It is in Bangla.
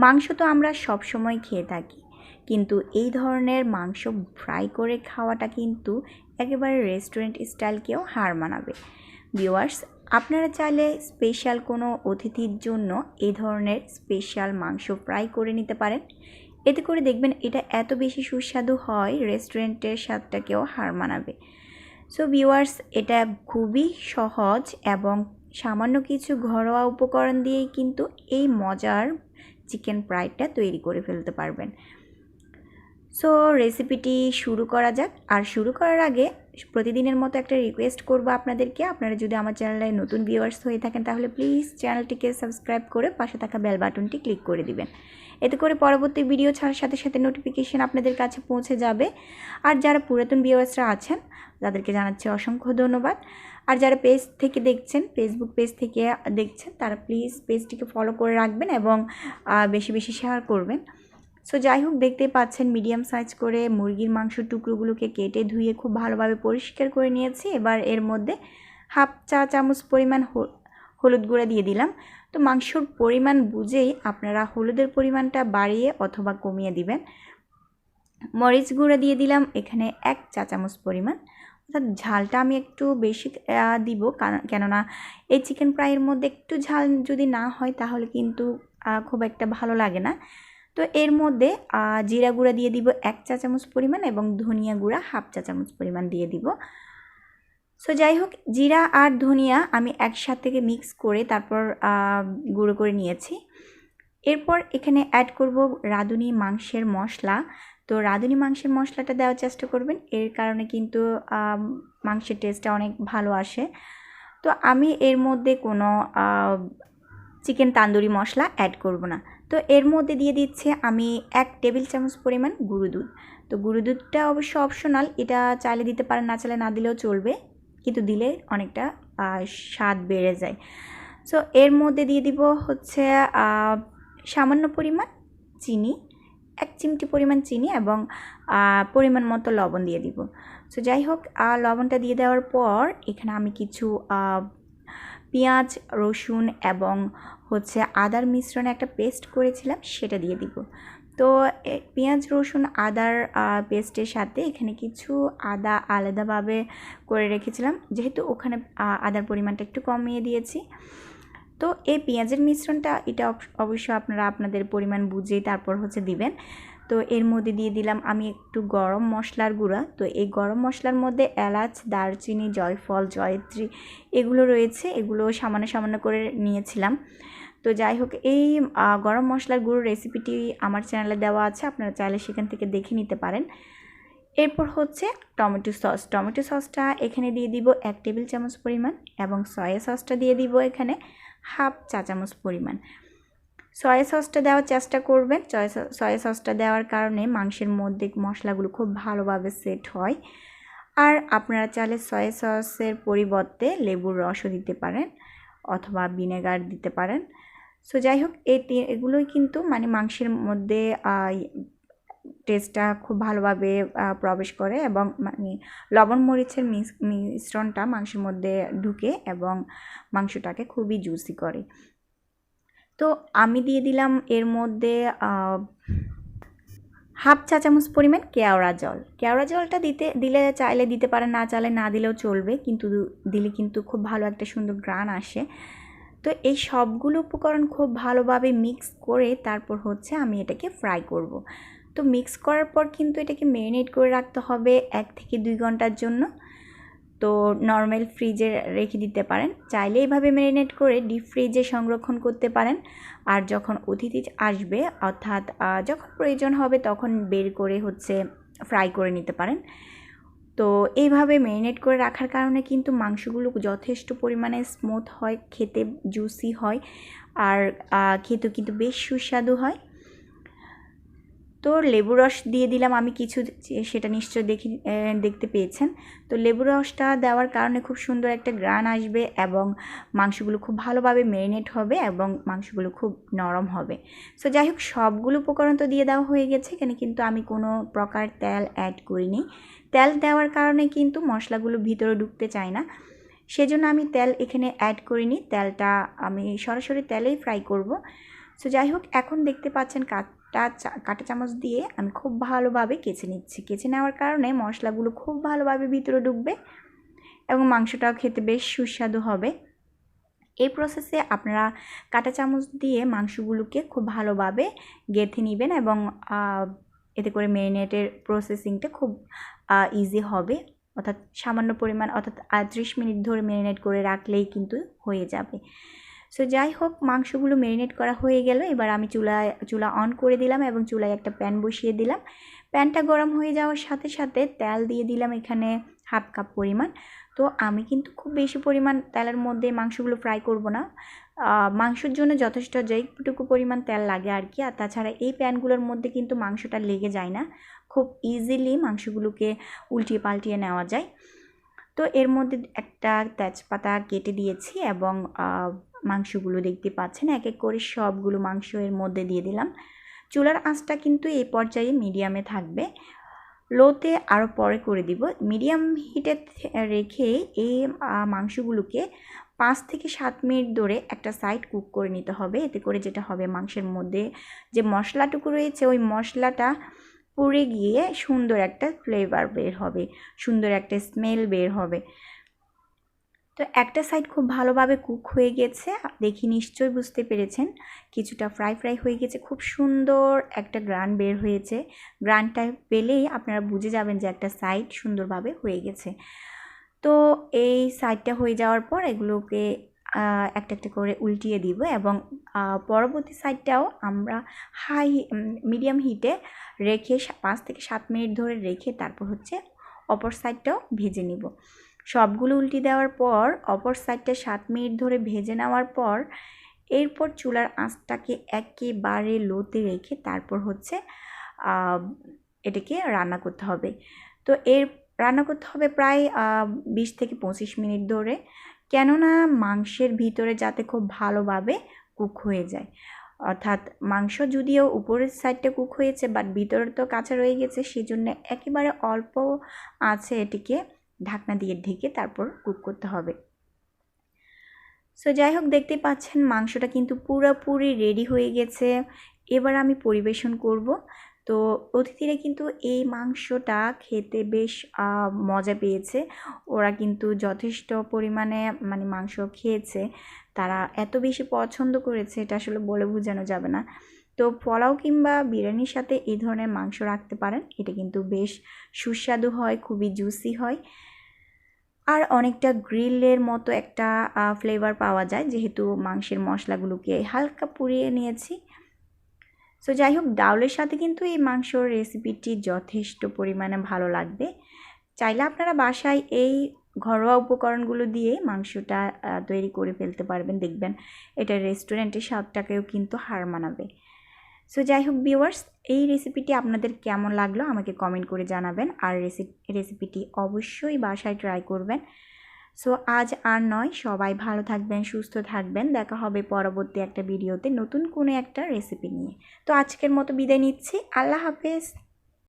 মাংস তো আমরা সব সময় খেয়ে থাকি, কিন্তু এই ধরনের মাংস ফ্রাই করে খাওয়াটা কিন্তু একেবারে রেস্টুরেন্ট স্টাইলকেও হার মানাবে। ভিউয়ার্স, আপনারা চাইলে স্পেশাল কোনো অতিথির জন্য এই ধরনের স্পেশাল মাংস ফ্রাই করে নিতে পারেন। এতে করে দেখবেন এটা এত বেশি সুস্বাদু হয়, রেস্টুরেন্টের স্বাদটাকেও হার মানাবে। সো ভিউয়ার্স, এটা খুবই সহজ এবং সামান্য কিছু ঘরোয়া উপকরণ দিয়েই কিন্তু এই মজার চিকেন ফ্রাইটা তৈরি করে ফেলতে পারবেন। সো রেসিপিটি শুরু করা যাক। আর শুরু করার আগে প্রতিদিনের মতো একটা রিকোয়েস্ট করব আপনাদেরকে, আপনারা যদি আমার চ্যানেলে নতুন ভিউয়ার্স হয়ে থাকেন তাহলে প্লিজ চ্যানেলটিকে সাবস্ক্রাইব করে পাশে থাকা বেল বাটনটি ক্লিক করে দিবেন। এতে করে পরবর্তী ভিডিও ছাড়ার সাথে সাথে নোটিফিকেশন আপনাদের কাছে পৌঁছে যাবে। আর যারা পুরাতন ভিউয়ার্সরা আছেন তাদেরকে জানাচ্ছি অসংখ্য ধন্যবাদ। আর যারা পেজ থেকে দেখছেন, ফেসবুক পেজ থেকে দেখছেন, তারা প্লিজ পেজটিকে ফলো করে রাখবেন এবং বেশি বেশি শেয়ার করবেন। সো যাই হোক, দেখতেই পাচ্ছেন মিডিয়াম সাইজ করে মুরগির মাংসের টুকরোগুলোকে কেটে ধুয়ে খুব ভালোভাবে পরিষ্কার করে নিয়েছি। এবার এর মধ্যে হাফ চা চামচ পরিমাণ হলুদ গুঁড়া দিয়ে দিলাম। তো মাংসর পরিমাণ বুঝেই আপনারা হলুদের পরিমাণটা বাড়িয়ে অথবা কমিয়ে দিবেন। মরিচ গুঁড়া দিয়ে দিলাম এখানে 1 চা চামচ পরিমাণ, অর্থাৎ ঝালটা আমি একটু বেশি দিব, কেননা এই চিকেন ফ্রাইয়ের মধ্যে একটু ঝাল যদি না হয় তাহলে কিন্তু খুব একটা ভালো লাগে না। তো এর মধ্যে জিরা গুঁড়া দিয়ে দিব 1 চা চামচ পরিমাণ এবং ধনিয়া গুঁড়া হাফ চা চামচ পরিমাণ দিয়ে দিব। সো যাই হোক, জিরা আর ধনিয়া আমি একসাথে মিক্স করে তারপর গুঁড়ো করে নিয়েছি। এরপর এখানে অ্যাড করব রাঁধুনি মাংসের মশলা। তো রাঁধুনি মাংসের মশলাটা দেওয়ার চেষ্টা করবেন, এর কারণে কিন্তু মাংসের টেস্টটা অনেক ভালো আসে। তো আমি এর মধ্যে কোনো চিকেন তান্দুরি মশলা অ্যাড করব না। তো এর মধ্যে দিয়ে দিচ্ছে আমি 1 টেবিল চামচ পরিমাণ গুঁড়ো দুধ। তো গুঁড়ো দুধটা অবশ্য অপশনাল, এটা চাইলে দিতে পারেন, না চাইলে না দিলেও চলবে, কিন্তু দিলে অনেকটা স্বাদ বেড়ে যায়। সো এর মধ্যে দিয়ে দিব হচ্ছে সামান্য পরিমাণ চিনি, 1 চিমটি পরিমাণ চিনি এবং পরিমাণ মতো লবণ দিয়ে দিব। সো যাই হোক, লবণটা দিয়ে দেওয়ার পর এখানে আমি কিছু পেঁয়াজ, রসুন এবং হচ্ছে আদার মিশ্রণে একটা পেস্ট করেছিলাম, সেটা দিয়ে দিব। তো পেঁয়াজ, রসুন, আদার পেস্টের সাথে এখানে কিছু আদা আলাদাভাবে করে রেখেছিলাম, যেহেতু ওখানে আদার পরিমাণটা একটু কমিয়ে দিয়েছি। তো এই পেঁয়াজের মিশ্রণটা এটা অবশ্য আপনারা আপনাদের পরিমাণ বুঝেই তারপর হচ্ছে দিবেন। তো এর মধ্যে দিয়ে দিলাম আমি একটু গরম মশলার গুঁড়া। তো এই গরম মশলার মধ্যে এলাচ, দারচিনি, জয়ফল, জয়ত্রী এগুলো রয়েছে, এগুলো সামান্য সামান্য করে নিয়েছিলাম। তো যাই হোক, এই গরম মশলার গুঁড়ো রেসিপিটি আমার চ্যানেলে দেওয়া আছে, আপনারা চাইলে সেখান থেকে দেখে নিতে পারেন। এরপর হচ্ছে টমেটো সস। টমেটো সসটা এখানে দিয়ে দিব 1 টেবিল চামচ পরিমাণ এবং সয়া সসটা দিয়ে দিব এখানে হাফ চা চামচ পরিমাণ। সয়া সসটা দেওয়ার চেষ্টা করবেন, সয়া সসটা দেওয়ার কারণে মাংসের মধ্যে মশলাগুলো খুব ভালোভাবে সেট হয়। আর আপনারা চাইলে সয়া সসের পরিবর্তে লেবুর রসও দিতে পারেন অথবা ভিনেগার দিতে পারেন। সো যাই হোক, এগুলোই কিন্তু মানে মাংসের মধ্যে টেস্টটা খুব ভালোভাবে প্রবেশ করে এবং মানে লবণ মরিচের মিশ্রণটা মাংসের মধ্যে ঢুকে এবং মাংসটাকে খুবই জুসি করে। তো আমি দিয়ে দিলাম এর মধ্যে হাফ চা চামচ পরিমাণ কেওড়া জল। কেওড়া জলটা দিলে চাইলে দিতে পারেন, না চাইলে না দিলেও চলবে, কিন্তু দিলে কিন্তু খুব ভালো একটা সুন্দর ঘ্রাণ আসে। তো এই সবগুলো উপকরণ খুব ভালোভাবে মিক্স করে তারপর হচ্ছে আমি এটাকে ফ্রাই করব। তো মিক্স করার পর কিন্তু এটাকে ম্যারিনেট করে রাখতে হবে 1 থেকে 2 ঘন্টার জন্য। তো নর্মাল ফ্রিজে রেখে দিতে পারেন, চাইলে এইভাবে ম্যারিনেট করে ডিপ ফ্রিজে সংরক্ষণ করতে পারেন। আর যখন অতিথি আসবে অর্থাৎ যখন প্রয়োজন হবে তখন বের করে হচ্ছে ফ্রাই করে নিতে পারেন। তো এইভাবে ম্যারিনেট করে রাখার কারণে কিন্তু মাংসগুলো যথেষ্ট পরিমাণে স্মুথ হয়, খেতে জুসি হয়, আর খেতেও কিন্তু বেশ সুস্বাদু হয়। তো লেবু রস দিয়ে দিলাম আমি কিছু, সেটা নিশ্চয় দেখতে পেয়েছেন। তো লেবু রসটা দেওয়ার কারণে খুব সুন্দর একটা ঘ্রাণ আসবে এবং মাংসগুলো খুব ভালোভাবে ম্যারিনেট হবে এবং মাংসগুলো খুব নরম হবে। সো যাই হোক, সবগুলো উপকরণ তো দিয়ে দেওয়া হয়ে গেছে, এখানে কিন্তু আমি কোনো প্রকার তেল অ্যাড করিনি। তেল দেওয়ার কারণে কিন্তু মশলাগুলো ভিতরে ঢুকতে চায় না, সেজন্য আমি তেল এখানে অ্যাড করিনি। তেলটা আমি সরাসরি তেলেই ফ্রাই করব। সো যাই হোক, এখন দেখতে পাচ্ছেন কাঁটা চামচ দিয়ে আমি খুব ভালোভাবে কেচে নিচ্ছি। কেচে নেওয়ার কারণে মশলাগুলো খুব ভালোভাবে ভিতরে ঢুকবে এবং মাংসটাও খেতে বেশ সুস্বাদু হবে। এই প্রসেসে আপনারা কাঁটা চামচ দিয়ে মাংসগুলোকে খুব ভালোভাবে গেঁথে নেবেন এবং এতে করে ম্যারিনেটের প্রসেসিংটা খুব ইজি হবে। অর্থাৎ সামান্য পরিমাণ, অর্থাৎ 30 মিনিট ধরে ম্যারিনেট করে রাখলেই কিন্তু হয়ে যাবে। সো যাই হোক, মাংসগুলো ম্যারিনেট করা হয়ে গেল। এবার আমি চুলা অন করে দিলাম এবং চুলায় একটা প্যান বসিয়ে দিলাম। প্যানটা গরম হয়ে যাওয়ার সাথে সাথে তেল দিয়ে দিলাম এখানে হাফ কাপ পরিমাণ। তো আমি কিন্তু খুব বেশি পরিমাণ তেলের মধ্যে মাংসগুলো ফ্রাই করব না। মাংসের জন্য যথেষ্ট যেটুকু পরিমাণ তেল লাগে আর কি। আর তাছাড়া এই প্যানগুলোর মধ্যে কিন্তু মাংসটা লেগে যায় না, খুব ইজিলি মাংসগুলোকে উল্টিয়ে পাল্টিয়ে নেওয়া যায়। তো এর মধ্যে একটা তেজপাতা কেটে দিয়েছি এবং মাংসগুলো দেখতে পাচ্ছেন এক এক করে সবগুলো মাংস এর মধ্যে দিয়ে দিলাম। চুলার আঁচটা কিন্তু এই পর্যায়ে মিডিয়ামে থাকবে, লোতে আরও পরে করে দিব। মিডিয়াম হিটে রেখে এই মাংসগুলোকে 5 থেকে 7 মিনিট ধরে একটা সাইড কুক করে নিতে হবে। এতে করে যেটা হবে, মাংসের মধ্যে যে মশলাটুকু রয়েছে ওই মশলাটা পুড়ে গিয়ে সুন্দর একটা ফ্লেভার বের হবে, সুন্দর একটা স্মেল বের হবে। তো একটা সাইড খুব ভালোভাবে কুক হয়ে গেছে, দেখি নিশ্চয়ই বুঝতে পেরেছেন। কিছুটা ফ্রাই হয়ে গেছে, খুব সুন্দর একটা গ্রান বের হয়েছে। গ্রানটা পেলেই আপনারা বুঝে যাবেন যে একটা সাইড সুন্দরভাবে হয়ে গেছে। তো এই সাইডটা হয়ে যাওয়ার পর এগুলোকে একটা একটা করে উল্টিয়ে দিব এবং পরবর্তী সাইডটাও আমরা মিডিয়াম হিটে রেখে 5 থেকে 7 মিনিট ধরে রেখে তারপর হচ্ছে অপর সাইডটাও ভেজে নিব। সবগুলো উল্টি দেওয়ার পর অপর সাইডটা 7 মিনিট ধরে ভেজে নেওয়ার পর এরপর চুলার আঁচটাকে একেবারে লোতে রেখে তারপর হচ্ছে এটাকে রান্না করতে হবে। তো রান্না করতে হবে প্রায় 20 থেকে 25 মিনিট ধরে, কেননা মাংসের ভিতরে যাতে খুব ভালোভাবে কুক হয়ে যায়। অর্থাৎ মাংস যদিও উপরের সাইডটা কুক হয়েছে বাট ভিতরে তো কাঁচা রয়ে গেছে, সেজন্য একেবারে অল্প আছে এটিকে ঢাকনা দিয়ে ঢেকে তারপর কুক করতে হবে। সো যাই হোক, দেখতে পাচ্ছেন মাংসটা কিন্তু পুরোপুরি রেডি হয়ে গেছে। এবার আমি পরিবেশন করব। তো অতিথিরা কিন্তু এই মাংসটা খেতে বেশ মজা পেয়েছে। ওরা কিন্তু যথেষ্ট পরিমাণে মাংস খেয়েছে, তারা এত বেশি পছন্দ করেছে, এটা আসলে বলে বোঝানো যাবে না। তো পোলাও কিংবা বিরিয়ানির সাথে এই ধরনের মাংস রাখতে পারেন, এটা কিন্তু বেশ সুস্বাদু হয়, খুবই জুসি হয় আর অনেকটা গ্রিলের মতো একটা ফ্লেভার পাওয়া যায়, যেহেতু মাংসের মশলাগুলোকে হালকা পুড়িয়ে নিয়েছি। সো যাই হোক, ডাউলের সাথে কিন্তু এই মাংসর রেসিপিটি যথেষ্ট পরিমাণে ভালো লাগবে। চাইলে আপনারা বাসায় এই ঘরোয়া উপকরণগুলো দিয়ে মাংসটা তৈরি করে ফেলতে পারবেন, দেখবেন এটা রেস্টুরেন্টের স্বাদটাকেও কিন্তু হার মানাবে। সো যাই হোক ভিউয়ার্স, এই রেসিপিটি আপনাদের কেমন লাগলো আমাকে কমেন্ট করে জানাবেন আর রেসিপিটি অবশ্যই বাসায় ট্রাই করবেন। সো আজ আর নয়, সবাই ভালো থাকবেন, সুস্থ থাকবেন। দেখা হবে পরবর্তী একটা ভিডিওতে নতুন কোনো একটা রেসিপি নিয়ে। তো আজকের মতো বিদায় নিচ্ছি, আল্লাহ হাফেজ।